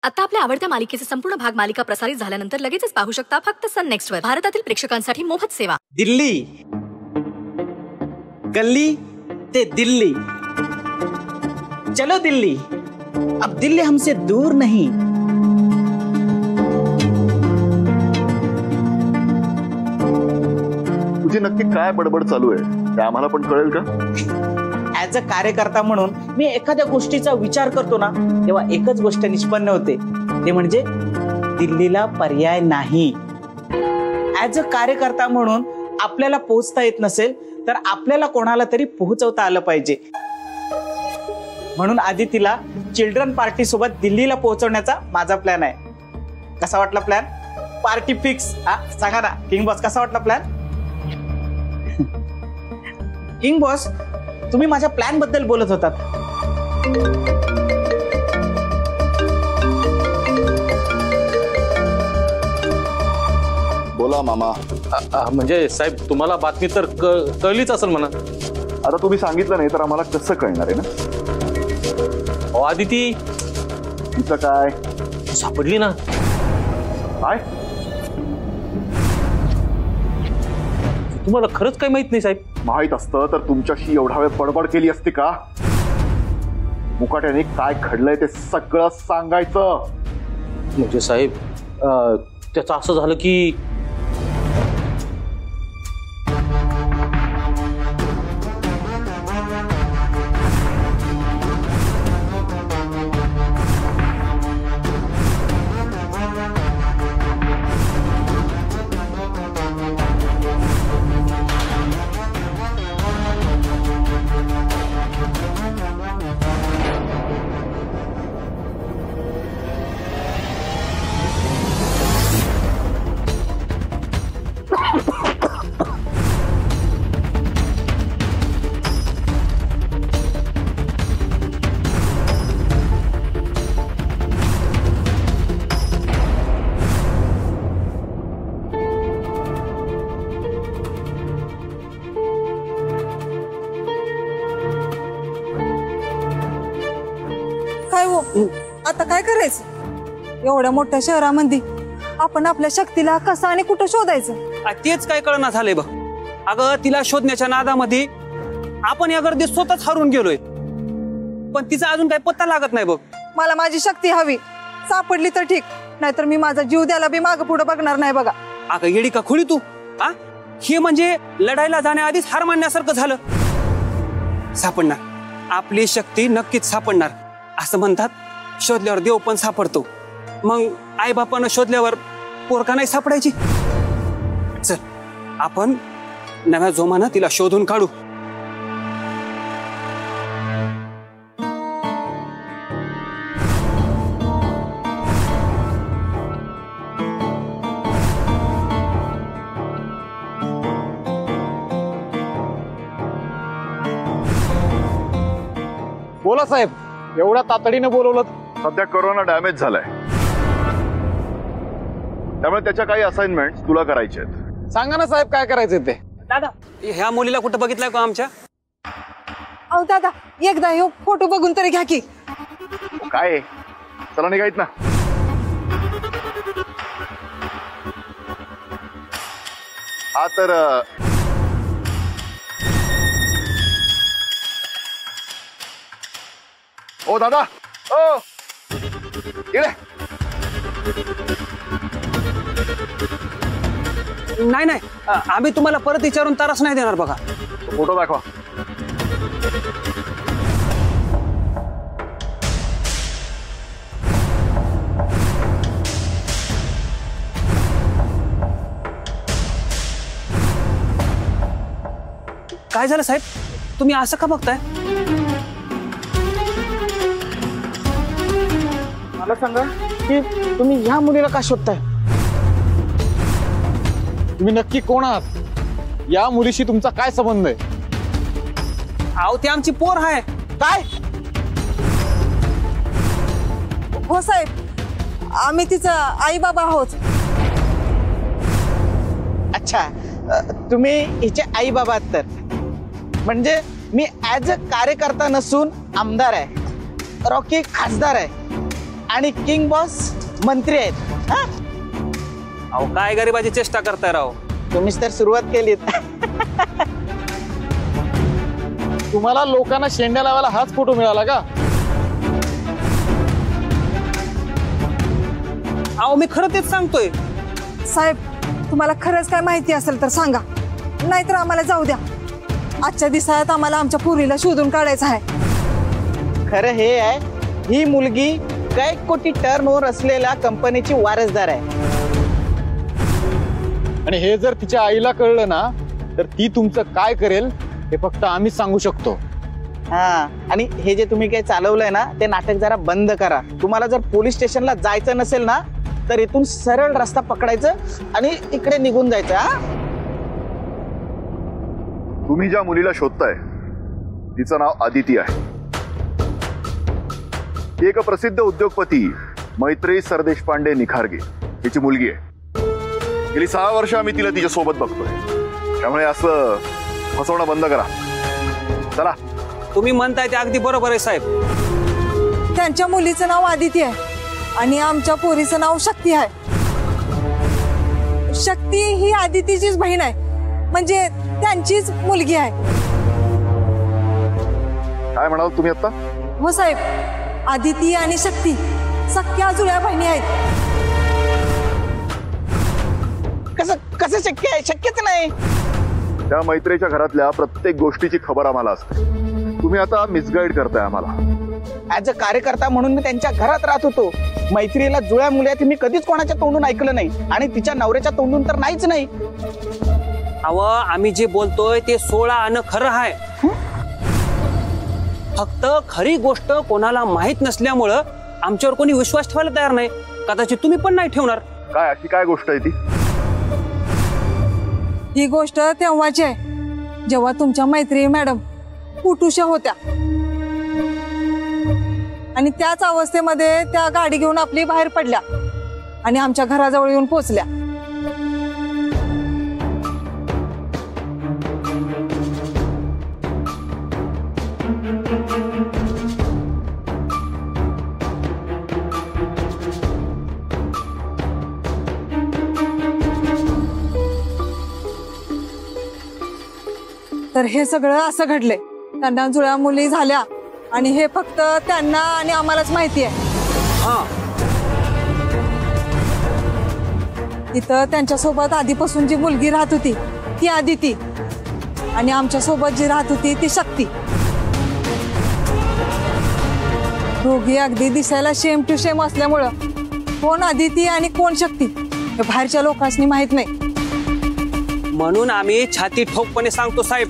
आता आपल्या आवडत्या मालिकेचे संपूर्ण भाग मालिका प्रसारित झाल्यानंतर लगेचच पाहू शकता फक्त सन नेक्स्ट वर. भारतातील प्रेक्षकांसाठी मोफत सेवा. दिल्ली, गल्ली ते दिल्ली, चलो दिल्ली, अब दिल्ली हमसे दूर नहीं. तुझी नक्की काय बडबड चालू आहे ते आम्हाला पण कळेल का? ऍज अ कार्यकर्ता म्हणून मी एखाद्या गोष्टीचा विचार करतो ना, तेव्हा एकच गोष्ट निष्पन्न होते, ते म्हणजे दिल्लीला पर्याय नाही. ऍज अ कार्यकर्ता म्हणून आपल्याला पोहोचता येत नसेल तर आपल्याला कोणाला तरी पोहोचवता आलं पाहिजे. म्हणून आधी तिला चिल्ड्रन पार्टी सोबत दिल्लीला पोहोचवण्याचा माझा प्लॅन आहे. कसा वाटला प्लॅन? Party fix. सांगा ना किंग बॉस, कसा वाटला प्लॅन? किंग बॉस, तुम्ही माझ्या प्लॅन बद्दल बोलत होतात. बोला मामा. म्हणजे साहेब तुम्हाला बातमी तर कळलीच असेल म्हणा. आता तुम्ही सांगितलं नाही तर आम्हाला कसं कळणार आहे ना? आदिती तिचं काय सापडली ना? काय तुम्हाला खरंच काही माहित नाही साहेब? माहित असतं तर तुमच्याशी एवढा वेळ बडबड केली असती का? मुकाट्याने काय घडलंय ते सगळं सांगायचं. म्हणजे साहेब त्याचं असं झालं की आता काय करायचं? एवढ्या मोठ्या शहरामध्ये आपण आपल्या शक्तीला कसं आणि कुठं शोधायचं? तेच काय कळना झालंय बघ. अगं तिला शोधण्याच्या नादामध्ये आपण या गर्दीत स्वतःच हरून गेलोय, पण तिचा अजून काही पत्ता लागत नाही बघ. मला माझी शक्ती हवी. सापडली तर ठीक, नाहीतर मी माझा जीव द्यायला बी मागं पुढे बघणार नाही बघा. अगं येडी का खुळी तू? हे म्हणजे लढाईला जाण्याआधीच हार मानण्यासारखं झालं. सापडणार, आपली शक्ती नक्कीच सापडणार. असं म्हणतात शोधल्यावर देव पण सापडतो. मग आई बापानं शोधल्यावर पोरका नाही सापडायची? चल आपण नव्या जोमानं तिला शोधून काढू. बोला साहेब, एवढ्या तातडीने बोलवलं? सध्या कोरोना डॅमेज झालाय, त्यामुळे त्याच्या काही असाइनमेंट तुला करायचे आहेत. सांगा ना साहेब काय करायचंय ते. दादा, ह्या मुलीला कुठं बघितलंय का आमच्या? अहो दादा, एकदा हे फोटो बघून तरी घ्या की. काय चला निघायत ना. हा तर ओ दादा, ओ इकडे. नाही नाही, आम्ही तुम्हाला परत विचारून तारच नाही देणार बघा. फोटो दाखवा. काय झालं साहेब, तुम्ही असं का बघताय? मला सांगा की तुम्ही ह्या मुलीला का शोधताय? तुम्ही नक्की कोण आहात? या मुलीशी तुमचा काय संबंध आहे? अहो ती आमची पोर आहे. काय? हो साहेब, आम्ही तिचा आई बाबा आहोत. अच्छा, तुम्ही हिचे आई बाबा आहात तर. म्हणजे मी ऍज अ कार्यकर्ता नसून आमदार आहे, रॉकी खासदार आहे. आणि किंग बॉस मंत्री आहेत. हा? अहो काय गरिबाची चेष्टा करताय राव. तुम्हीच तर सुरुवात केलीत. तुम्हाला लोकांना शेंड्या लावायला हाच फोटो मिळाला का? अहो मी खरं तेच सांगतोय. साहेब तुम्हाला खरंच काय माहिती असेल तर सांगा, नाहीतर आम्हाला जाऊ द्या. आजच्या दिवसात आम्हाला आमच्या पोरीला शोधून काढायचं आहे. खरं हे आहे, ही मुलगी काय कोटी टर्नओव्हर असलेल्या कंपनीची वारसदार आहे. आणि हे जर तिच्या आईला कळलं ना तर ती तुमचं काय करेल हे फक्त आम्हीच सांगू शकतो. हा, आणि हे जे तुम्ही काही चालवलंय ना ते नाटक जरा बंद करा. तुम्हाला जर पोलीस स्टेशनला जायचं नसेल ना तर इथून सरळ रस्ता पकडायचं आणि इकडे निघून जायचं. हा, तुम्ही ज्या मुलीला शोधताय तिचं नाव आदिती आहे. ती एक प्रसिद्ध उद्योगपती मैत्रेयी सरदेशपांडे निखारगे हिची मुलगी आहे. गेली 6 वर्ष आम्ही तिला तिच्या सोबत बघतोय. त्यामुळे असं फसवणं बंद करा. चला. तुम्ही म्हणताय ते अगदी बरोबर आहे साहेब. त्यांच्या मुलीचं नाव आदिती आहे आणि आमच्या पोरीचं नाव शक्ती आहे. शक्ती ही आदितीचीच बहीण आहे, म्हणजे त्यांचीच मुलगी आहे. काय म्हणाल तुम्ही आता? हो साहेब, आदिती आणि शक्ती सख्या जुळ्या बहिणी आहेत. कसं कसं शक्य आहे? शक्यच नाही. त्या मैत्रीच्या घरातल्या प्रत्येक गोष्टीची खबर आम्हाला असते. तुम्ही आता मिसगाईड करताय आम्हाला. ऍज अ कार्यकर्ता म्हणून मी त्यांच्या घरात राहत होतो. मैत्रीला जुळ्या मुली आहेत मी कधीच कोणाच्या तोंडून ऐकलं नाही, आणि तिच्या नवऱ्याच्या तोंडून तर नाहीच नाही. अव आम्ही जे बोलतोय ते 16 आणं खरं आहे. फक्त खरी गोष्ट कोणाला माहित नसल्यामुळं आमच्यावर कोणी विश्वास ठेवायला तयार नाही. कदाचित तुम्ही पण नाही ठेवणार. काय अशी काय गोष्ट आहे ती? ही गोष्ट तेव्हाची आहे जेव्हा तुमच्या मैत्री मॅडम पुटुशा होत्या आणि त्याच अवस्थेमध्ये त्या गाडी घेऊन आपली बाहेर पडल्या आणि आमच्या घराजवळ येऊन पोहोचल्या. तर हे सगळं असं घडलंय. त्यांना जुळ्या मुली झाल्या आणि हे फक्त त्यांना आणि आम्हालाच माहिती आहे. इथं त्यांच्यासोबत आधीपासून जी मुलगी राहत होती ती आदिती आणि आमच्या सोबत जी राहत होती ती शक्ती. दोघी अगदी दिसायला सेम टू सेम असल्यामुळं कोण आदिती आणि कोण शक्ती हे बाहेरच्या लोकांनी माहित नाही. म्हणून आम्ही छाती ठोकपणे सांगतो साहेब,